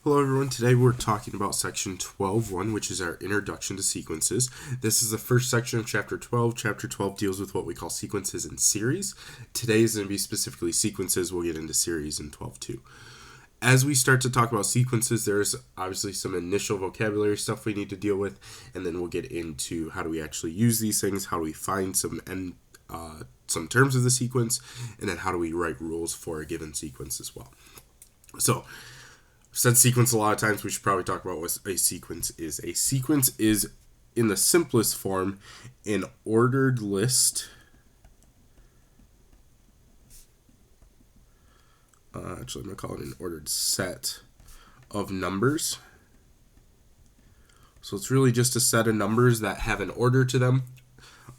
Hello everyone, today we're talking about section 12.1, which is our introduction to sequences. This is the first section of chapter 12. Chapter 12 deals with what we call sequences and series. Today is going to be specifically sequences. We'll get into series in 12.2. As we start to talk about sequences, there's obviously some initial vocabulary stuff we need to deal with, and then we'll get into how do we actually use these things, how do we find some terms of the sequence, and then how do we write rules for a given sequence as well. So, I've said sequence a lot of times. We should probably talk about what a sequence is. A sequence is, in the simplest form, an ordered list. Actually, I'm going to call it an ordered set of numbers. So it's really just a set of numbers that have an order to them.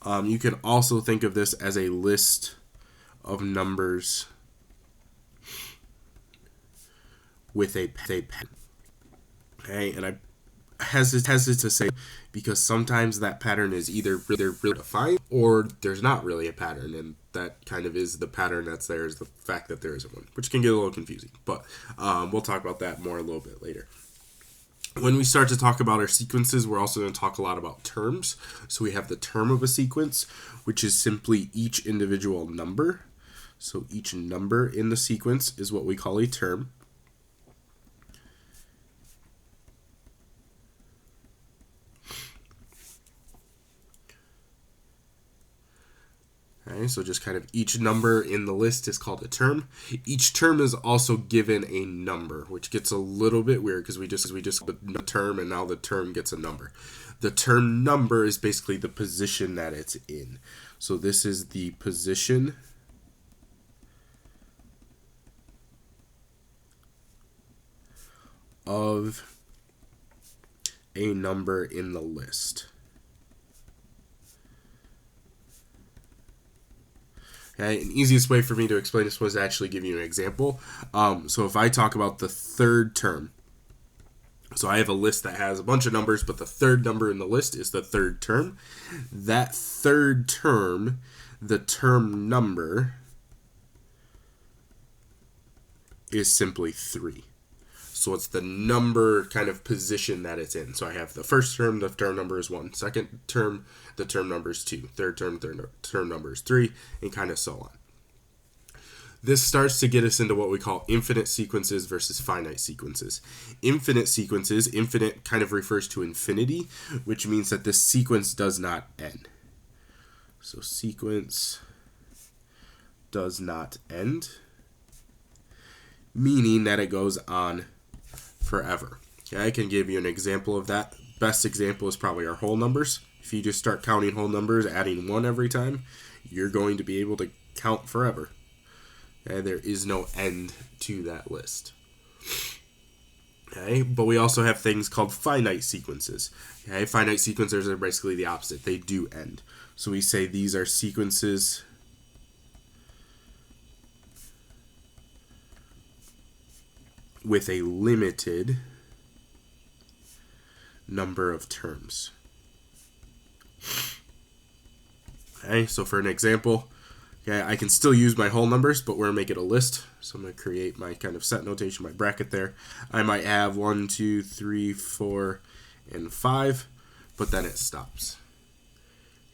You can also think of this as a list of numbers with a pen. Okay, and I hesitate to say because sometimes that pattern is either really defined or there's not really a pattern, and that kind of is the pattern that's there is the fact that there isn't one, which can get a little confusing, but we'll talk about that more a little bit later. When we start to talk about our sequences, we're also going to talk a lot about terms. So we have the term of a sequence, which is simply each individual number. So each number in the sequence is what we call a term. Okay, so just kind of each number in the list is called a term. Each term is also given a number, which gets a little bit weird because we just the term and now the term gets a number. The term number is basically the position that it's in. So this is the position of a number in the list. Okay, an easiest way for me to explain this was to actually give you an example. So if I talk about the third term, so I have a list that has a bunch of numbers, but the third number in the list is the third term. That third term, the term number, is simply 3. So it's the number kind of position that it's in. So I have the first term, the term number is 1. Second term, the term number is 2. Third term, term number is 3, and kind of so on. This starts to get us into what we call infinite sequences versus finite sequences. Infinite sequences, infinite kind of refers to infinity, which means that this sequence does not end. So sequence does not end, meaning that it goes on forever. Okay, I can give you an example of that. Best example is probably our whole numbers. If you just start counting whole numbers, adding 1 every time, you're going to be able to count forever. Okay, there is no end to that list. Okay, but we also have things called finite sequences. Okay, finite sequences are basically the opposite. They do end. So we say these are sequences with a limited number of terms. Okay, so for an example, okay, I can still use my whole numbers, but we're going to make it a list. So I'm going to create my kind of set notation, my bracket there. I might have 1, 2, 3, 4, and 5, but then it stops.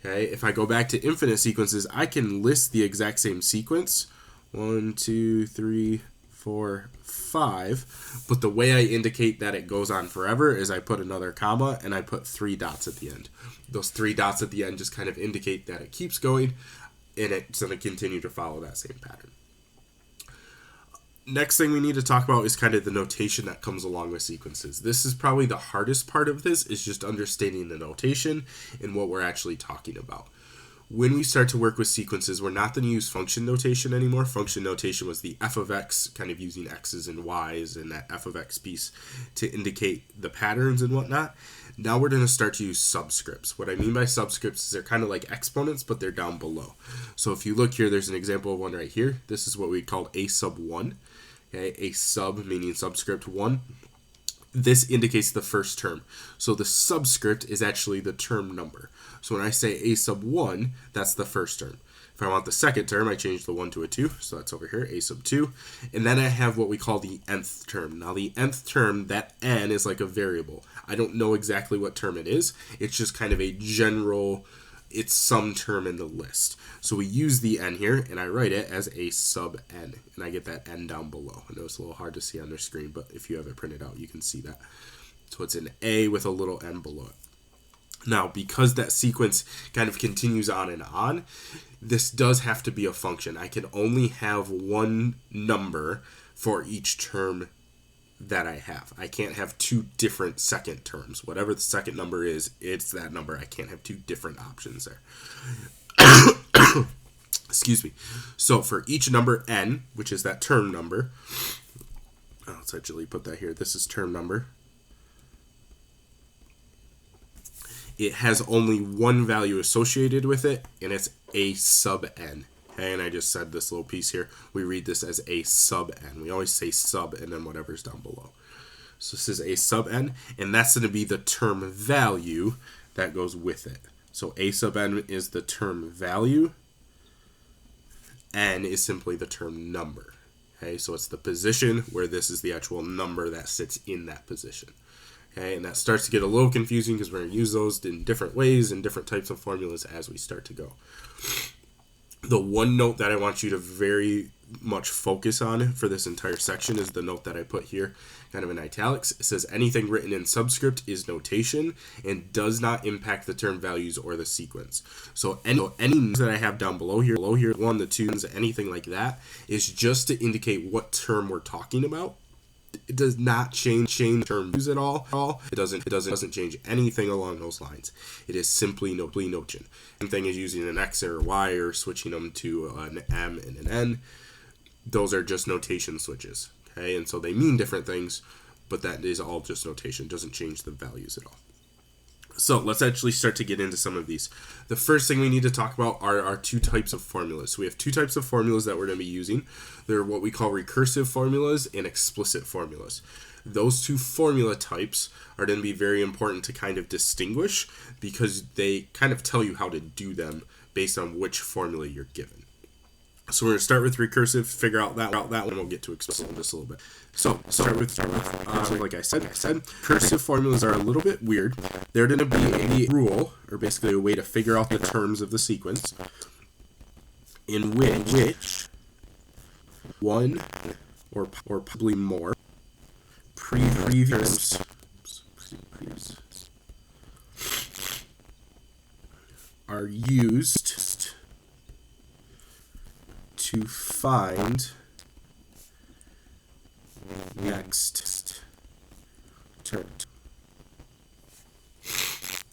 Okay, if I go back to infinite sequences, I can list the exact same sequence. 1, 2, 3, 4, 5, but the way I indicate that it goes on forever is I put another comma and I put 3 dots at the end. Those 3 dots at the end just kind of indicate that it keeps going and it's going to continue to follow that same pattern. Next thing we need to talk about is kind of the notation that comes along with sequences. This is probably the hardest part of this, is just understanding the notation and what we're actually talking about. When we start to work with sequences, we're not going to use function notation anymore. Function notation was the f of x, kind of using x's and y's and that f of x piece to indicate the patterns and whatnot. Now we're going to start to use subscripts. What I mean by subscripts is they're kind of like exponents, but they're down below. So if you look here, there's an example of one right here. This is what we call a sub 1. Okay, a sub meaning subscript 1. This indicates the first term. So the subscript is actually the term number. So when I say a sub 1, that's the first term. If I want the second term, I change the 1 to a 2, so that's over here, a sub 2. And then I have what we call the nth term. Now the nth term, that n is like a variable. I don't know exactly what term it is. It's just kind of a general, it's some term in the list. So we use the n here, and I write it as a sub n, and I get that n down below. I know it's a little hard to see on their screen, but if you have it printed out, you can see that. So it's an a with a little n below it. Now, because that sequence kind of continues on and on, this does have to be a function. I can only have one number for each term that I have. I can't have two different second terms. Whatever the second number is, it's that number. I can't have two different options there. Excuse me. So for each number n, which is that term number, let's actually put that here. This is term number. It has only one value associated with it, and it's a sub n. Okay, and I just said this little piece here. We read this as a sub n. We always say sub and then whatever's down below. So this is a sub n, and that's going to be the term value that goes with it. So a sub n is the term value. N is simply the term number. Okay, so it's the position where this is the actual number that sits in that position. Okay, and that starts to get a little confusing because we're going to use those in different ways and different types of formulas as we start to go. The one note that I want you to very much focus on for this entire section is the note that I put here, kind of in italics. It says anything written in subscript is notation and does not impact the term values or the sequence. So any that I have down below here, 1, the 2s, anything like that, is just to indicate what term we're talking about. It does not change term values at all. It doesn't change anything along those lines. It is simply notation. Same thing as using an X or a Y or switching them to an M and an N. Those are just notation switches. Okay, and so they mean different things, but that is all just notation. It doesn't change the values at all. So let's actually start to get into some of these. The first thing we need to talk about are our two types of formulas. So we have two types of formulas that we're going to be using. They're what we call recursive formulas and explicit formulas. Those two formula types are going to be very important to kind of distinguish because they kind of tell you how to do them based on which formula you're given. So we're going to start with recursive, figure out that one, and we'll get to explicit in just a little bit. So start with like I said, recursive formulas are a little bit weird. They're going to be a rule, or basically a way to figure out the terms of the sequence, in which one or probably more previous are used to find next term.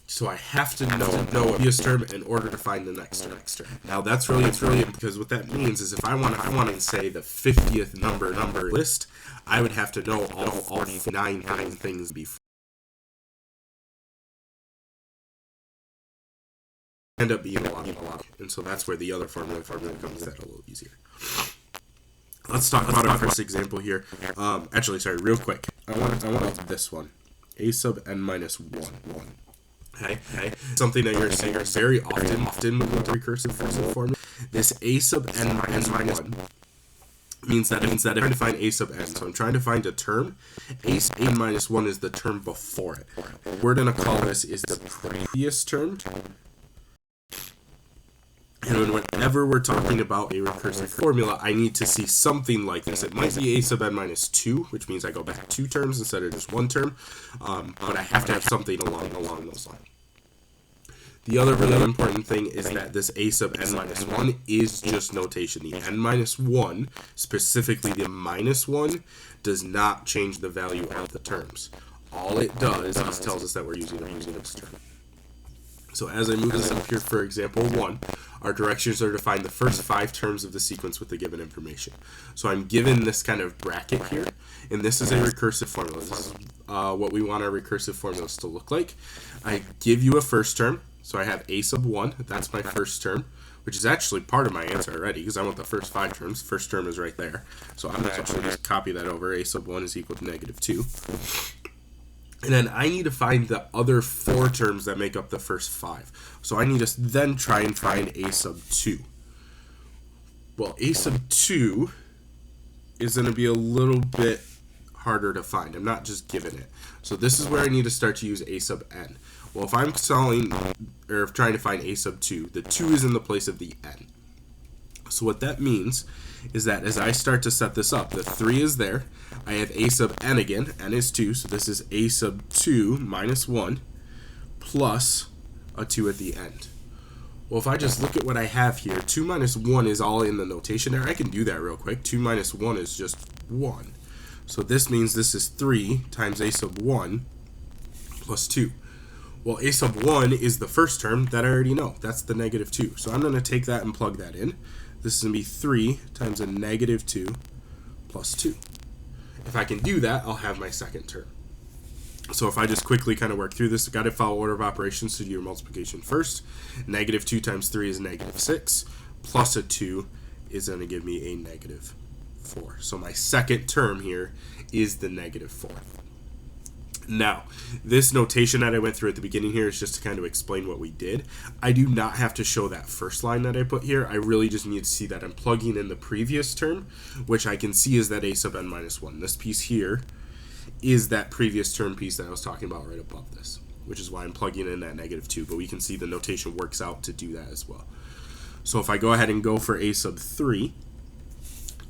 So I have to know a previous term in order to find the next term. Now that's really because what that means is if I want to say the 50th number list, I would have to know all 49 things before. End up being a lot, and so that's where the other formula comes in a little easier. Let's talk about our first example here. Actually, sorry, real quick. I want this one, a sub n minus 1. Okay, something that you're saying very often with recursive formula. This a sub n minus 1 means that I'm trying to find a sub n. So I'm trying to find a term. A minus 1 is the term before it. What we're gonna call this is the previous term. And whenever we're talking about a recursive formula, I need to see something like this. It might be a sub n minus 2, which means I go back 2 terms instead of just 1 term. But I have to have something along those lines. The other really important thing is that this a sub n minus 1 is just notation. The n minus 1, specifically the minus 1, does not change the value of the terms. All it does is tells us that we're using this term. So as I move this up here for example 1, our directions are to find the first 5 terms of the sequence with the given information. So I'm given this kind of bracket here, and this is a recursive formula. This is what we want our recursive formulas to look like. I give you a first term, so I have a sub 1, that's my first term, which is actually part of my answer already because I want the first 5 terms. First term is right there. So I'm going to actually just copy that over. A sub 1 is equal to negative 2. And then I need to find the other 4 terms that make up the first 5. So I need to then try and find a sub 2. Well, a sub 2 is going to be a little bit harder to find. I'm not just given it. So this is where I need to start to use a sub n. Well, if I'm solving or trying to find a sub 2, the 2 is in the place of the n. So what that means is that as I start to set this up, the 3 is there. I have a sub n again. N is 2, so this is a sub 2 minus 1 plus a 2 at the end. Well, if I just look at what I have here, 2 minus 1 is all in the notation there. I can do that real quick. 2 minus 1 is just 1. So this means this is 3 times a sub 1 plus 2. Well, a sub 1 is the first term that I already know. That's the negative 2. So I'm going to take that and plug that in. This is going to be 3 times a negative 2 plus 2. If I can do that, I'll have my second term. So if I just quickly kind of work through this, I've got to follow order of operations, so do your multiplication first. Negative 2 times 3 is negative 6, plus a 2 is going to give me a negative 4. So my second term here is the negative 4. Now, this notation that I went through at the beginning here is just to kind of explain what we did. I do not have to show that first line that I put here. I really just need to see that I'm plugging in the previous term, which I can see is that a sub n minus 1. This piece here is that previous term piece that I was talking about right above this, which is why I'm plugging in that negative 2. But we can see the notation works out to do that as well. So if I go ahead and go for a sub 3,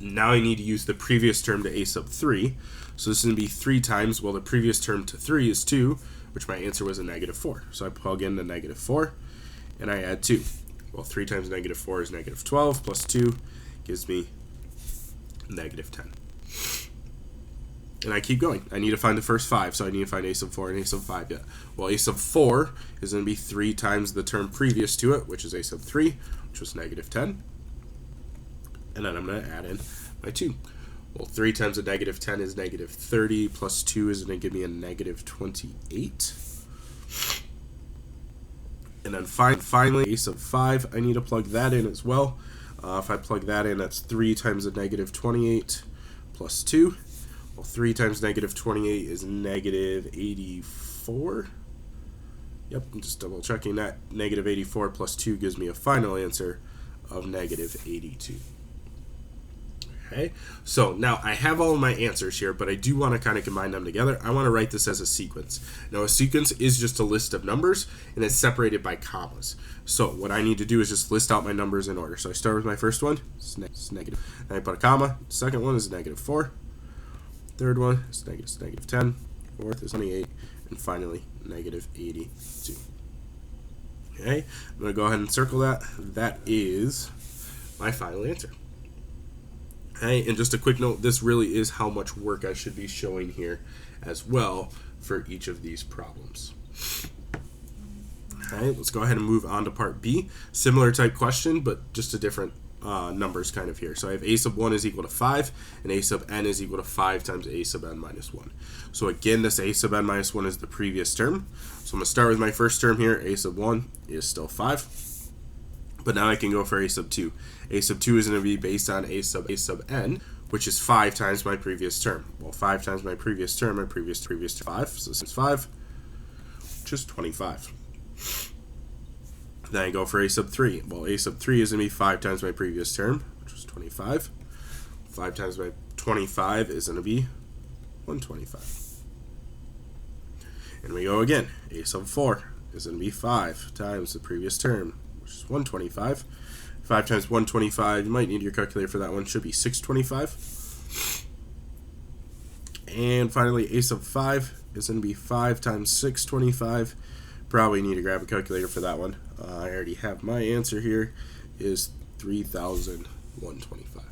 now I need to use the previous term to a sub 3. So this is going to be 3 times, well, the previous term to 3 is 2, which my answer was a negative 4. So I plug in the negative 4, and I add 2. Well, 3 times negative 4 is negative 12, plus 2 gives me negative 10. And I keep going. I need to find the first 5, so I need to find a sub 4 and a sub 5 yet. Well, a sub 4 is going to be 3 times the term previous to it, which is a sub 3, which was negative 10. And then I'm going to add in my 2. Well, 3 times a negative 10 is negative 30, plus 2 is going to give me a negative 28. And then finally, a sub 5, I need to plug that in as well. If I plug that in, that's 3 times a negative 28 plus 2. Well, 3 times negative 28 is negative 84. Yep, I'm just double checking that. Negative 84 plus 2 gives me a final answer of negative 82. Okay, so now I have all of my answers here, but I do want to kind of combine them together. I want to write this as a sequence. Now, a sequence is just a list of numbers, and it's separated by commas. So what I need to do is just list out my numbers in order. So I start with my first one, it's negative. Then I put a comma. Second one is negative 4. Third one is negative 10. Fourth is 28. And finally, negative 82. Okay, I'm going to go ahead and circle that. That is my final answer. Okay, and just a quick note, this really is how much work I should be showing here as well for each of these problems. All right, let's go ahead and move on to part B. Similar type question, but just a different numbers kind of here. So I have a sub 1 is equal to 5, and a sub n is equal to 5 times a sub n minus 1. So again, this a sub n minus 1 is the previous term. So I'm going to start with my first term here. A sub 1 is still 5. But now I can go for a sub 2. A sub 2 is going to be based on a sub n, which is 5 times my previous term. Well, 5 times my previous term, my previous 5, so this is 5, which is 25. Then I go for a sub 3. Well, a sub 3 is going to be 5 times my previous term, which was 25. 5 times my 25 is going to be 125. And we go again. A sub 4 is going to be 5 times the previous term, which is 125. 5 times 125, you might need your calculator for that one, should be 625. And finally, a sub 5 is going to be 5 times 625. Probably need to grab a calculator for that one. I already have my answer here, is 3,125.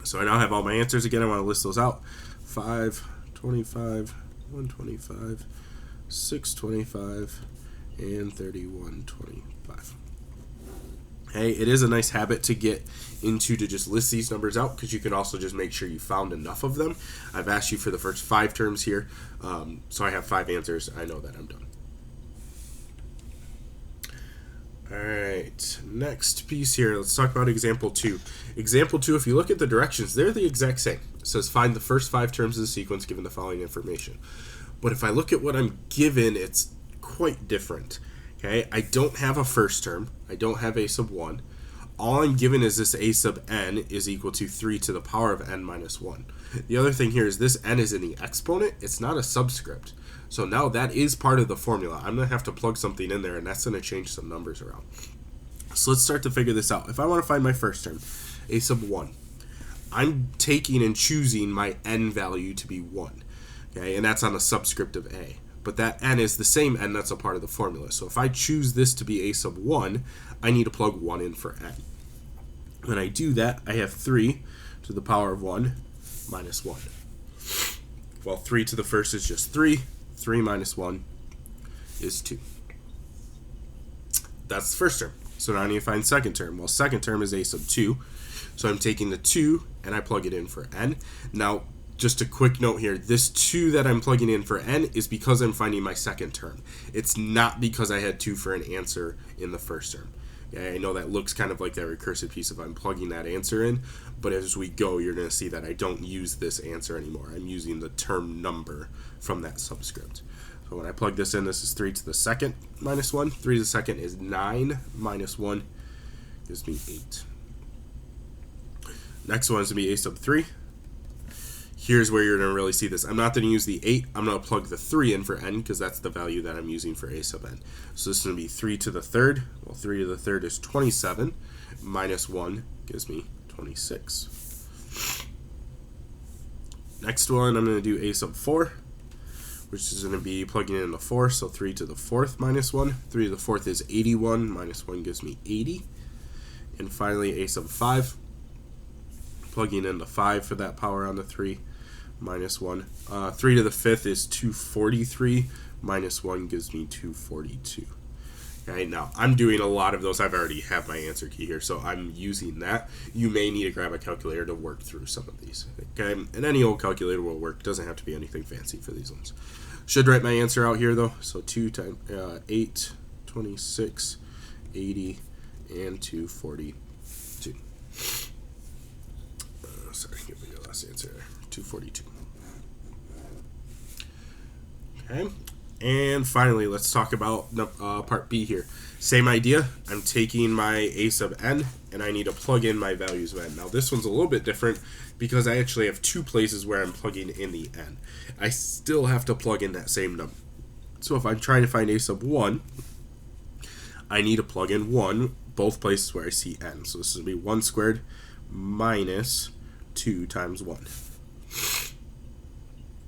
So I now have all my answers. Again, I want to list those out. 5, 25, 125, 625, and 3125. Hey, it is a nice habit to get into to just list these numbers out, because you can also just make sure you found enough of them. I've asked you for the first 5 terms here, so I have 5 answers. I know that I'm done. Alright, next piece here, let's talk about example 2. Example 2, if you look at the directions, they're the exact same. It says find the first 5 terms of the sequence given the following information. But if I look at what I'm given, it's quite different. Okay, I don't have a first term. I don't have a sub 1. all I'm given is this a sub n is equal to 3 to the power of n minus 1. The other thing here is this n is in the exponent. It's not a subscript. So now that is part of the formula. I'm going to have to plug something in there, and that's going to change some numbers around. So let's start to figure this out. If I want to find my first term, a sub 1, I'm taking and choosing my n value to be 1. Okay, and that's on a subscript of a. But that n is the same n that's a part of the formula. So if I choose this to be a sub 1, I need to plug 1 in for n. When I do that, I have 3 to the power of 1 minus 1. Well, 3 to the first is just 3. 3 minus 1 is 2. That's the first term. So now I need to find second term. Well, second term is a sub 2. So I'm taking the 2 and I plug it in for n. Now, just a quick note here. This 2 that I'm plugging in for n is because I'm finding my second term. It's not because I had 2 for an answer in the first term. Yeah, I know that looks kind of like that recursive piece if I'm plugging that answer in, but as we go, you're going to see that I don't use this answer anymore. I'm using the term number from that subscript. So when I plug this in, this is 3 to the second minus 1. 3 to the second is 9 minus 1 gives me 8. Next one is going to be a sub 3. Here's where you're going to really see this. I'm not going to use the 8. I'm going to plug the 3 in for n because that's the value that I'm using for a sub n. So this is going to be 3 to the third. Well, 3 to the third is 27. Minus 1 gives me 26. Next one, I'm going to do a sub 4, which is going to be plugging in the 4. So 3 to the fourth minus 1. 3 to the fourth is 81. Minus 1 gives me 80. And finally, a sub 5. Plugging in the 5 for that power on the 3. Minus 1. 3 to the fifth is 243. Minus 1 gives me 242. Okay, now I'm doing a lot of those. I've already have my answer key here, so I'm using that. You may need to grab a calculator to work through some of these. Okay, and any old calculator will work. Doesn't have to be anything fancy for these ones. Should write my answer out here though. So 2 times 8, 26, 80, and 242. Sorry, give me the last answer. 242. Okay, and finally, let's talk about part B here. Same idea. I'm taking my a sub n, and I need to plug in my values of n. Now, this one's a little bit different because I actually have 2 places where I'm plugging in the n. I still have to plug in that same number. So if I'm trying to find a sub 1, I need to plug in 1 both places where I see n. So this is going to be 1 squared minus 2 times 1.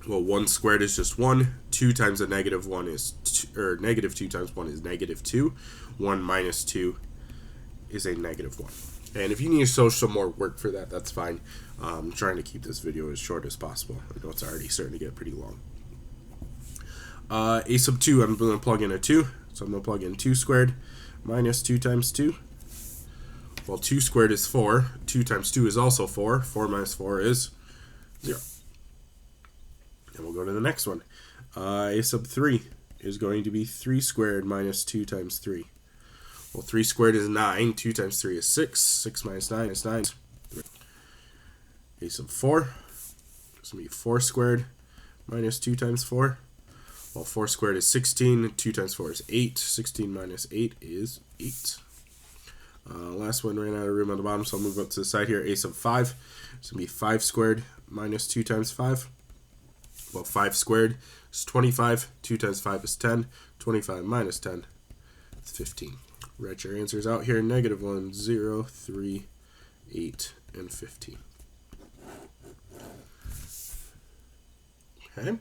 Well, 1 squared is just 1. 2 times a negative 1 is 2, or negative 2 times 1 is negative 2. 1 minus 2 is a negative 1. And if you need to show some more work for that, that's fine. I'm trying to keep this video as short as possible. I know it's already starting to get pretty long. A sub 2, I'm going to plug in a 2. So I'm going to plug in 2 squared minus 2 times 2. Well, 2 squared is 4. 2 times 2 is also 4. 4 minus 4 is 0. And we'll go to the next one. A sub 3 is going to be 3 squared minus 2 times 3. Well, 3 squared is 9. 2 times 3 is 6. 6 minus 9 is 9. A sub 4 is going to be 4 squared minus 2 times 4. Well, 4 squared is 16. 2 times 4 is 8. 16 minus 8 is 8. Last one ran out of room on the bottom, so I'll move up to the side here. A sub 5 is going to be 5 squared minus 2 times 5. Well, 5 squared is 25. 2 times 5 is 10. 25 minus 10 is 15. Write your answers out here. Negative 1, 0, 3, 8, and 15. Okay.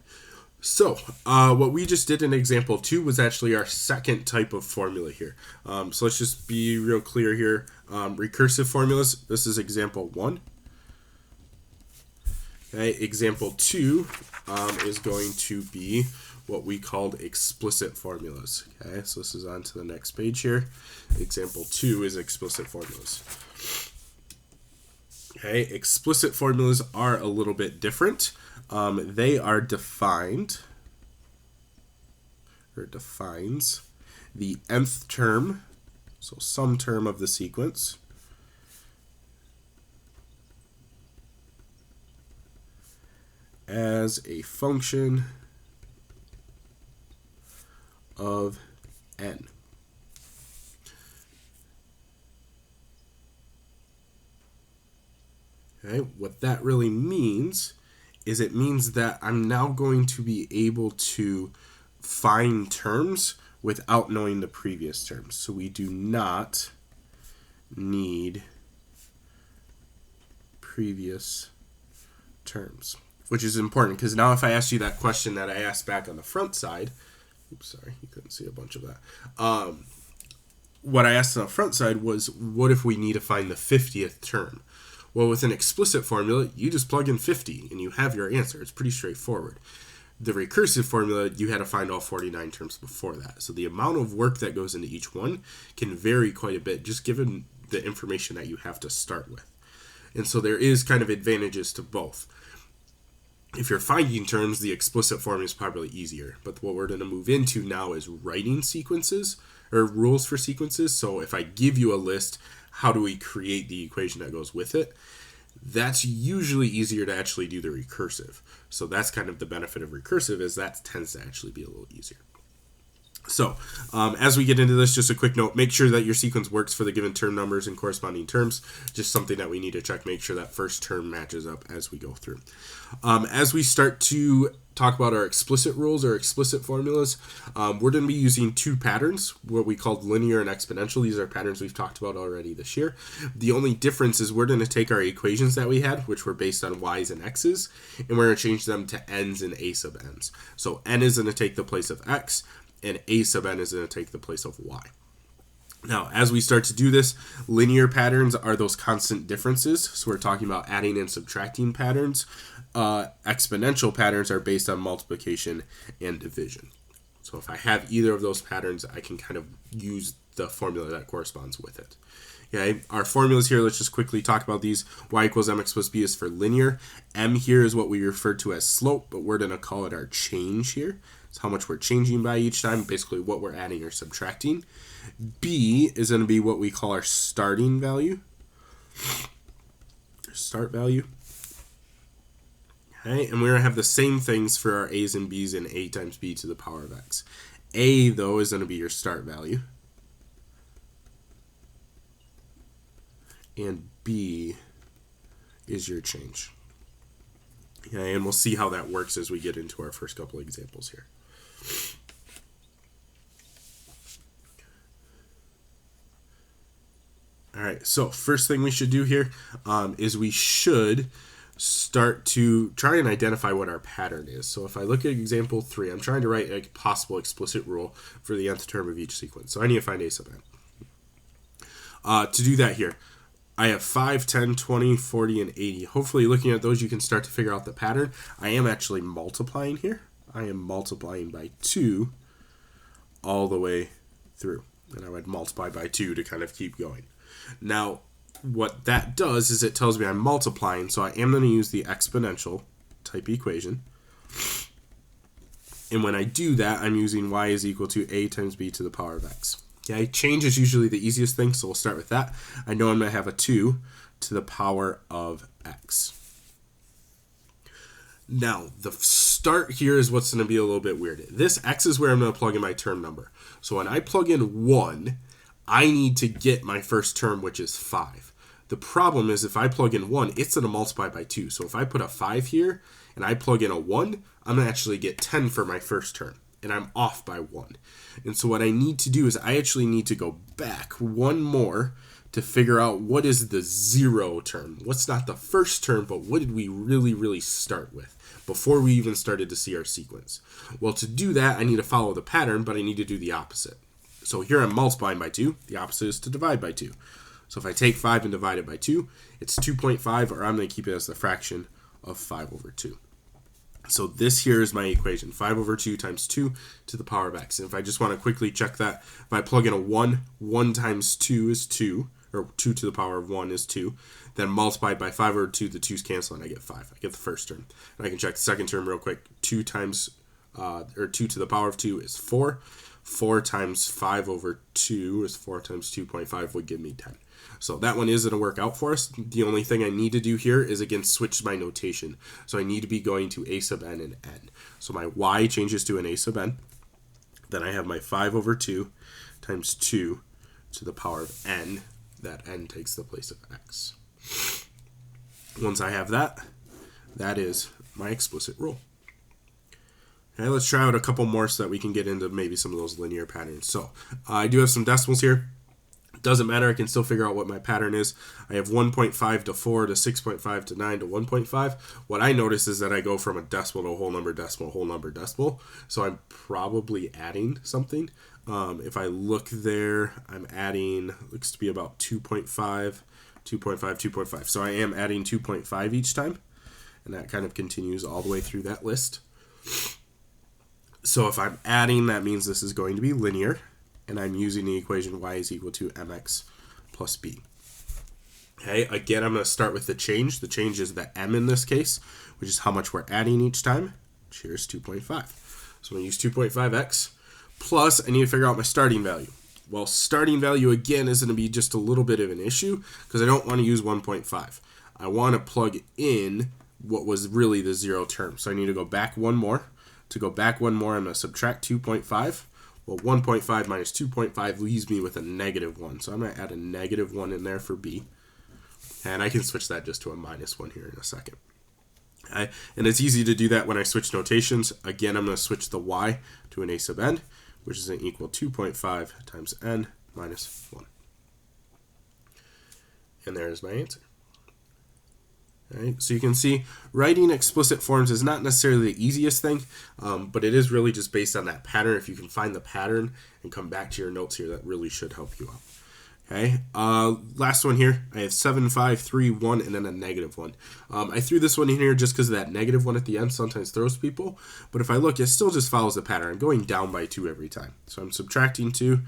So, what we just did in example 2 was actually our second type of formula here. So let's just be real clear here. Recursive formulas, this is example 1. Okay, example 2 is going to be what we called explicit formulas. Okay, so this is on to the next page here. Example 2 is explicit formulas. Okay, explicit formulas are a little bit different. They are defined, or defines, the nth term, so some term of the sequence, as a function of n. Okay, what that really means is it means that I'm now going to be able to find terms without knowing the previous terms. So we do not need previous terms, which is important because now if I ask you that question that I asked back on the front side, oops, sorry, you couldn't see a bunch of that. What I asked on the front side was, what if we need to find the 50th term? Well, with an explicit formula, you just plug in 50 and you have your answer. It's pretty straightforward. The recursive formula, you had to find all 49 terms before that. So the amount of work that goes into each one can vary quite a bit, just given the information that you have to start with. And so there is kind of advantages to both. If you're finding terms, the explicit form is probably easier. But what we're going to move into now is writing sequences, or rules for sequences. So if I give you a list, how do we create the equation that goes with it? That's usually easier to actually do the recursive. So that's kind of the benefit of recursive, is that tends to actually be a little easier. So as we get into this, just a quick note, make sure that your sequence works for the given term numbers and corresponding terms. Just something that we need to check, make sure that first term matches up as we go through. As we start to talk about our explicit rules or explicit formulas, we're going to be using two patterns, what we called linear and exponential. These are patterns we've talked about already this year. The only difference is we're going to take our equations that we had, which were based on y's and x's, and we're going to change them to n's and a sub n's. So n is going to take the place of x, and a sub n is going to take the place of y. Now, as we start to do this, linear patterns are those constant differences. So we're talking about adding and subtracting patterns. Exponential patterns are based on multiplication and division. So if I have either of those patterns, I can kind of use the formula that corresponds with it. Okay, our formulas here, let's just quickly talk about these. Y equals mx plus b is for linear. M here is what we refer to as slope, but we're going to call it our change here. It's how much we're changing by each time, basically what we're adding or subtracting. B is going to be what we call our starting value. Start value. Okay, and we're going to have the same things for our a's and b's in a times b to the power of x. A, though, is going to be your start value. And b is your change. Okay, and we'll see how that works as we get into our first couple of examples here. All right, so first thing we should do here is we should start to try and identify what our pattern is. So if I look at example 3, I'm trying to write a possible explicit rule for the nth term of each sequence. So I need to find a sub n. To do that here, I have 5, 10, 20, 40, and 80. Hopefully looking at those, you can start to figure out the pattern. I am actually multiplying here. I am multiplying by 2 all the way through. And I would multiply by 2 to kind of keep going. Now, what that does is it tells me I'm multiplying, so I am going to use the exponential type equation. And when I do that, I'm using y is equal to a times b to the power of x. Okay, change is usually the easiest thing, so we'll start with that. I know I'm going to have a 2 to the power of x. Now, the start here is what's going to be a little bit weird. This x is where I'm going to plug in my term number. So when I plug in 1, I need to get my first term, which is 5. The problem is if I plug in 1, it's going to multiply by 2. So if I put a 5 here and I plug in a 1, I'm going to actually get 10 for my first term. And I'm off by 1. And so what I need to do is I actually need to go back one more to figure out what is the 0 term. What's not the first term, but what did we really start with before we even started to see our sequence? Well, to do that, I need to follow the pattern, but I need to do the opposite. So here I'm multiplying by 2. The opposite is to divide by 2. So if I take 5 and divide it by 2, it's 2.5, or I'm going to keep it as the fraction of 5 over 2. So this here is my equation, 5 over 2 times 2 to the power of x. And if I just want to quickly check that, if I plug in a 1, 1 times 2 is 2, or 2 to the power of 1 is 2. Then multiplied by 5 over 2, the 2's cancel, and I get 5. I get the first term. And I can check the second term real quick. 2 times, or 2 to the power of 2 is 4. 4 times 5 over 2 is 4 times 2.5 would give me 10. So that one is going to work out for us. The only thing I need to do here is, again, switch my notation. So I need to be going to a sub n and n. So my y changes to an a sub n. Then I have my 5 over 2 times 2 to the power of n. That n takes the place of x. Once I have that, that is my explicit rule. Okay, let's try out a couple more so that we can get into maybe some of those linear patterns. So I do have some decimals here. Doesn't matter, I can still figure out what my pattern is. I have 1.5 to 4 to 6.5 to 9 to 1.5. What I notice is that I go from a decimal to a whole number decimal, whole number decimal. So I'm probably adding something. If I look there, I'm adding, looks to be about 2.5, 2.5, 2.5. So I am adding 2.5 each time. And that kind of continues all the way through that list. So if I'm adding, that means this is going to be linear. And I'm using the equation y is equal to mx plus b. Okay, again, I'm going to start with the change. The change is the m in this case, which is how much we're adding each time. Here's 2.5. So I'm going to use 2.5x, plus I need to figure out my starting value. Well, starting value, again, is going to be just a little bit of an issue, because I don't want to use 1.5. I want to plug in what was really the zero term. So I need to go back one more. To go back one more, I'm going to subtract 2.5. Well, 1.5 minus 2.5 leaves me with a negative 1. So I'm going to add a negative 1 in there for b. And I can switch that just to a minus 1 here in a second. And it's easy to do that when I switch notations. Again, I'm going to switch the y to an a sub n, which is an equal 2.5 times n minus 1. And there's my answer. All right, so you can see writing explicit forms is not necessarily the easiest thing, but it is really just based on that pattern. If you can find the pattern and come back to your notes here, that really should help you out. Okay, last one here. I have 7, 5, 3, 1, and then a negative 1. I threw this one in here just because that negative 1 at the end sometimes throws people, but if I look, it still just follows the pattern. I'm going down by 2 every time. So I'm subtracting 2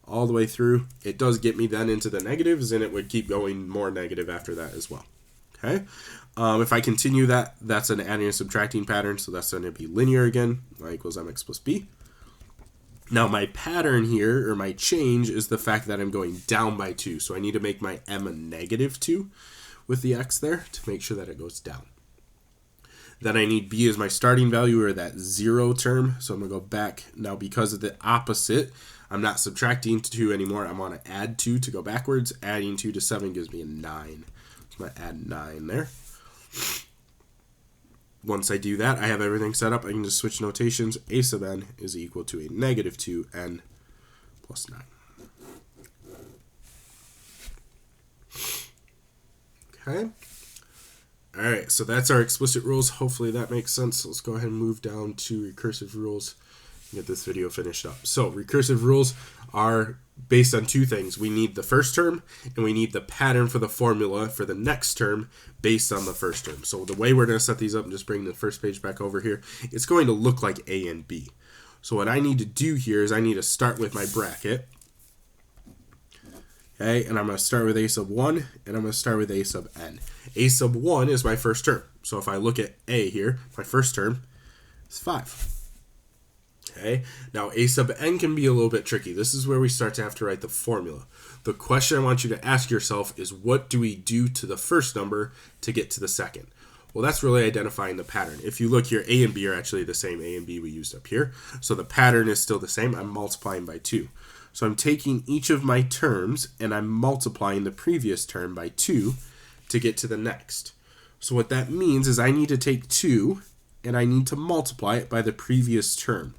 all the way through. It does get me then into the negatives, and it would keep going more negative after that as well. Okay, if I continue that, that's an adding and subtracting pattern, so that's going to be linear again, y equals mx plus b. Now my pattern here, or my change, is the fact that I'm going down by 2, so I need to make my m a negative 2 with the x there to make sure that it goes down. Then I need b as my starting value, or that 0 term, so I'm going to go back. Now because of the opposite, I'm not subtracting 2 anymore, I'm going to add 2 to go backwards. Adding 2 to 7 gives me a 9. I'm going to add 9 there. Once I do that, I have everything set up. I can just switch notations. A sub n is equal to a negative 2n plus 9. Okay. All right, so that's our explicit rules. Hopefully that makes sense. Let's go ahead and move down to recursive rules and get this video finished up. So recursive rules are based on 2 things. We need the first term, and we need the pattern for the formula for the next term based on the first term. So the way we're going to set these up, and just bring the first page back over here, it's going to look like A and B. So what I need to do here is I need to start with my bracket. Okay, and I'm going to start with a sub 1, and I'm going to start with a sub n. A sub 1 is my first term. So if I look at A here, my first term is 5. Okay, now a sub n can be a little bit tricky. This is where we start to have to write the formula. The question I want you to ask yourself is, what do we do to the first number to get to the second? Well, that's really identifying the pattern. If you look here, a and b are actually the same a and b we used up here. So the pattern is still the same. I'm multiplying by 2. So I'm taking each of my terms and I'm multiplying the previous term by 2 to get to the next. So what that means is I need to take 2 and I need to multiply it by the previous term.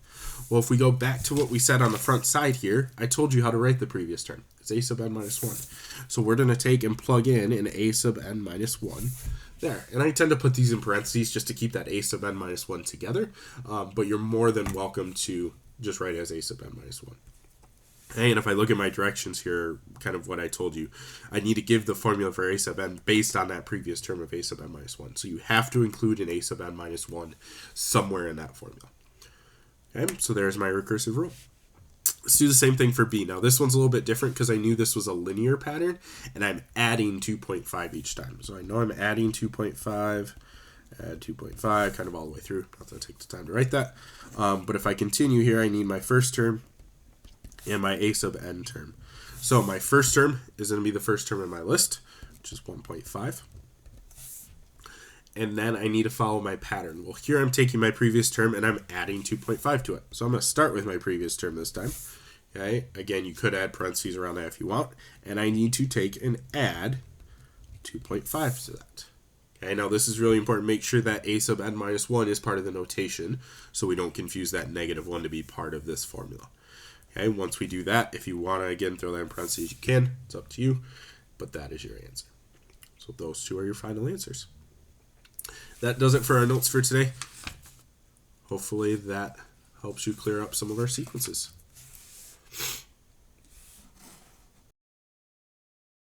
Well, if we go back to what we said on the front side here, I told you how to write the previous term. It's a sub n minus 1. So we're going to take and plug in an a sub n minus 1 there. And I tend to put these in parentheses just to keep that a sub n minus 1 together. But you're more than welcome to just write it as a sub n minus 1. And if I look at my directions here, kind of what I told you, I need to give the formula for a sub n based on that previous term of a sub n minus 1. So you have to include an a sub n minus 1 somewhere in that formula. Okay, so there's my recursive rule. Let's do the same thing for B. Now this one's a little bit different because I knew this was a linear pattern, and I'm adding 2.5 each time. So I know I'm adding 2.5, add 2.5, kind of all the way through. Not that I take the time to write that. But if I continue here, I need my first term and my a sub n term. So my first term is going to be the first term in my list, which is 1.5. And then I need to follow my pattern. Well, here I'm taking my previous term and I'm adding 2.5 to it. So I'm going to start with my previous term this time. Okay, again, you could add parentheses around that if you want. And I need to take and add 2.5 to that. Okay, now this is really important. Make sure that a sub n minus 1 is part of the notation, so we don't confuse that -1 to be part of this formula. Okay, once we do that, if you want to, again, throw that in parentheses, you can. It's up to you, but that is your answer. So those two are your final answers. That does it for our notes for today. Hopefully that helps you clear up some of our sequences.